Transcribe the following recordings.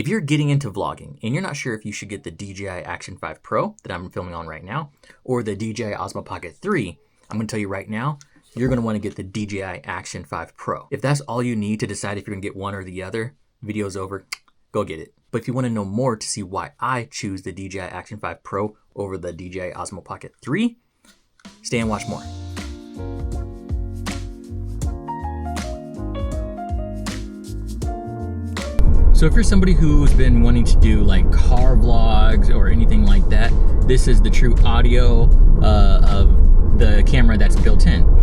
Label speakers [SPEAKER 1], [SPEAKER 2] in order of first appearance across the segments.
[SPEAKER 1] If you're getting into vlogging and you're not sure if you should get the DJI Action 5 Pro that I'm filming on right now or the DJI Osmo Pocket 3, I'm going to tell you right now, you're going to want to get the DJI Action 5 Pro. If that's all you need to decide if you're going to get one or the other, video's over, go get it. But if you want to know more to see why I choose the DJI Action 5 Pro over the DJI Osmo Pocket 3, stay and watch more. So if you're somebody who's been wanting to do like car vlogs or anything like that, this is the true audio of the camera that's built in.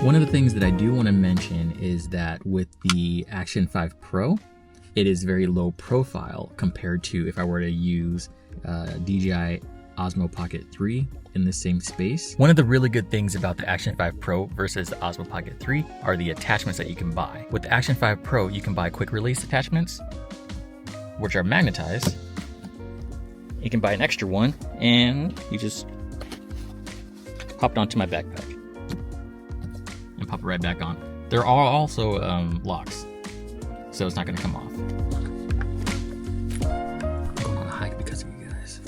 [SPEAKER 1] One of the things that I do want to mention is that with the Action 5 Pro, it is very low profile compared to if I were to use DJI Osmo Pocket 3 in the same space. One of the really good things about the Action 5 Pro versus the Osmo Pocket 3 are the attachments that you can buy. With the Action 5 Pro, you can buy quick release attachments, which are magnetized. You can buy an extra one and you just pop it onto my backpack and pop it right back on. There are also locks, so it's not gonna come off. I'm going on a hike because of you guys.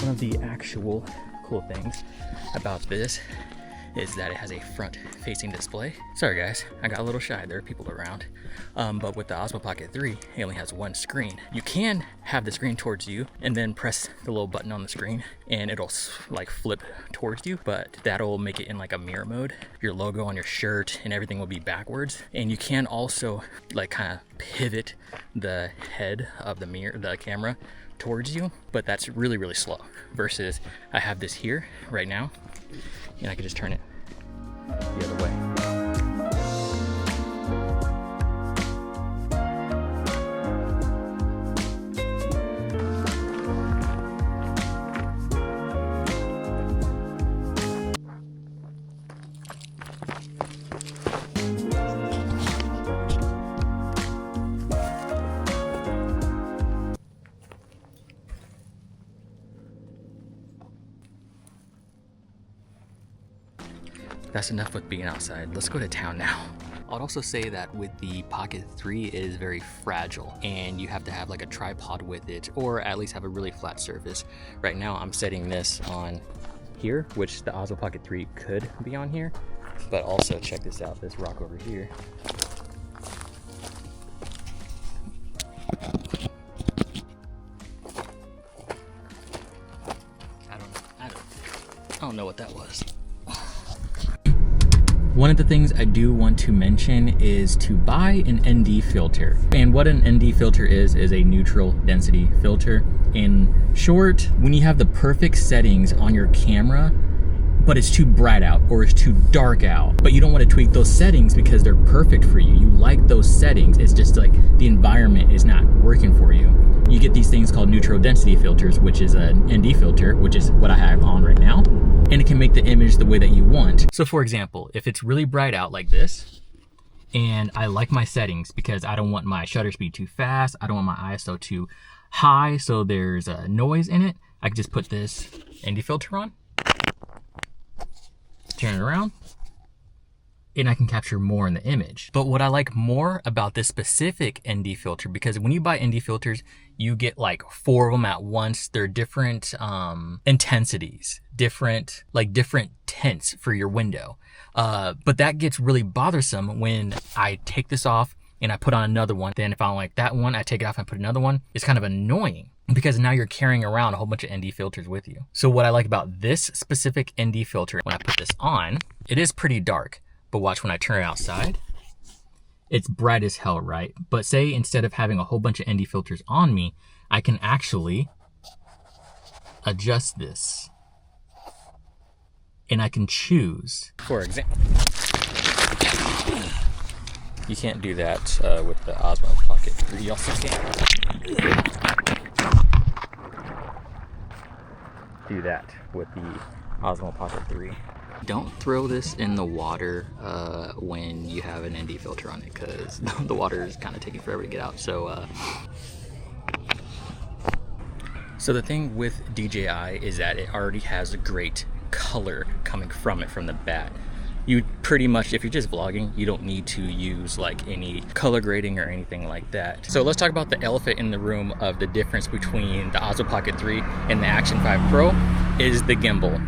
[SPEAKER 1] One of the actual cool things about this is that it has a front facing display. Sorry guys, I got a little shy, there are people around. But with the Osmo Pocket 3, it only has one screen. You can have the screen towards you and then press the little button on the screen and it'll like flip towards you, but that'll make it in like a mirror mode. Your logo on your shirt and everything will be backwards. And you can also like kind of pivot the head of the camera towards you, but that's really, really slow. Versus I have this here right now and I can just turn it the other way. That's enough with being outside. Let's go to town now. I'd also say that with the Pocket 3, it is very fragile and you have to have like a tripod with it or at least have a really flat surface. Right now I'm setting this on here, which the Osmo Pocket 3 could be on here, but also check this out, this rock over here. I don't know what that was. One of the things I do want to mention is to buy an ND filter. And what an ND filter is a neutral density filter. In short, when you have the perfect settings on your camera, but it's too bright out or it's too dark out, but you don't want to tweak those settings because they're perfect for you. You like those settings, it's just like the environment is not working for you. You get these things called neutral density filters, which is an ND filter, which is what I have on right now. And it can make the image the way that you want. So for example, if it's really bright out like this, and I like my settings because I don't want my shutter speed too fast, I don't want my ISO too high, so there's a noise in it, I can just put this ND filter on, turn it around, and I can capture more in the image. But what I like more about this specific ND filter, because when you buy ND filters, you get like 4 of them at once. They're different intensities, different tints for your window. But that gets really bothersome when I take this off and I put on another one. Then if I don't like that one, I take it off and put another one. It's kind of annoying because now you're carrying around a whole bunch of ND filters with you. So what I like about this specific ND filter, when I put this on, it is pretty dark, But watch when I turn it outside, it's bright as hell, right? But say instead of having a whole bunch of ND filters on me, I can actually adjust this. And I can choose. For example, you can't do that with the Osmo Pocket 3. You also can't do that with the Osmo Pocket 3. Don't throw this in the water when you have an ND filter on it, because the water is kind of taking forever to get out. So the thing with DJI is that it already has a great color coming from it from the bat. You pretty much, if you're just vlogging, you don't need to use like any color grading or anything like that. So let's talk about the elephant in the room of the difference between the Osmo Pocket 3 and the Action 5 Pro is the gimbal.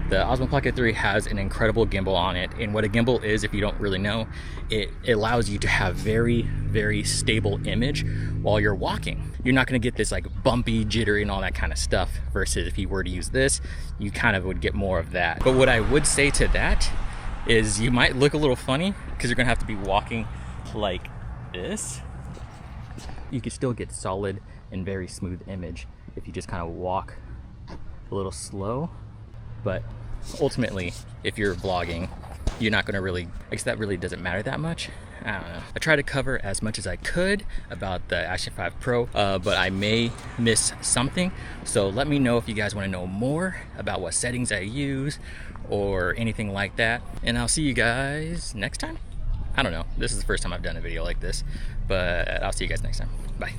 [SPEAKER 1] The Osmo Pocket 3 has an incredible gimbal on it, and what a gimbal is, if you don't really know, it allows you to have very, very stable image while you're walking. You're not gonna get this like bumpy, jittery, and all that kind of stuff, versus if you were to use this, you kind of would get more of that. But what I would say to that is you might look a little funny, because you're gonna have to be walking like this. You could still get solid and very smooth image if you just kind of walk a little slow. But ultimately, if you're vlogging, you're not gonna really, I guess that really doesn't matter that much. I don't know. I try to cover as much as I could about the Action 5 Pro, but I may miss something. So let me know if you guys wanna know more about what settings I use or anything like that. And I'll see you guys next time. I don't know. This is the first time I've done a video like this, but I'll see you guys next time. Bye.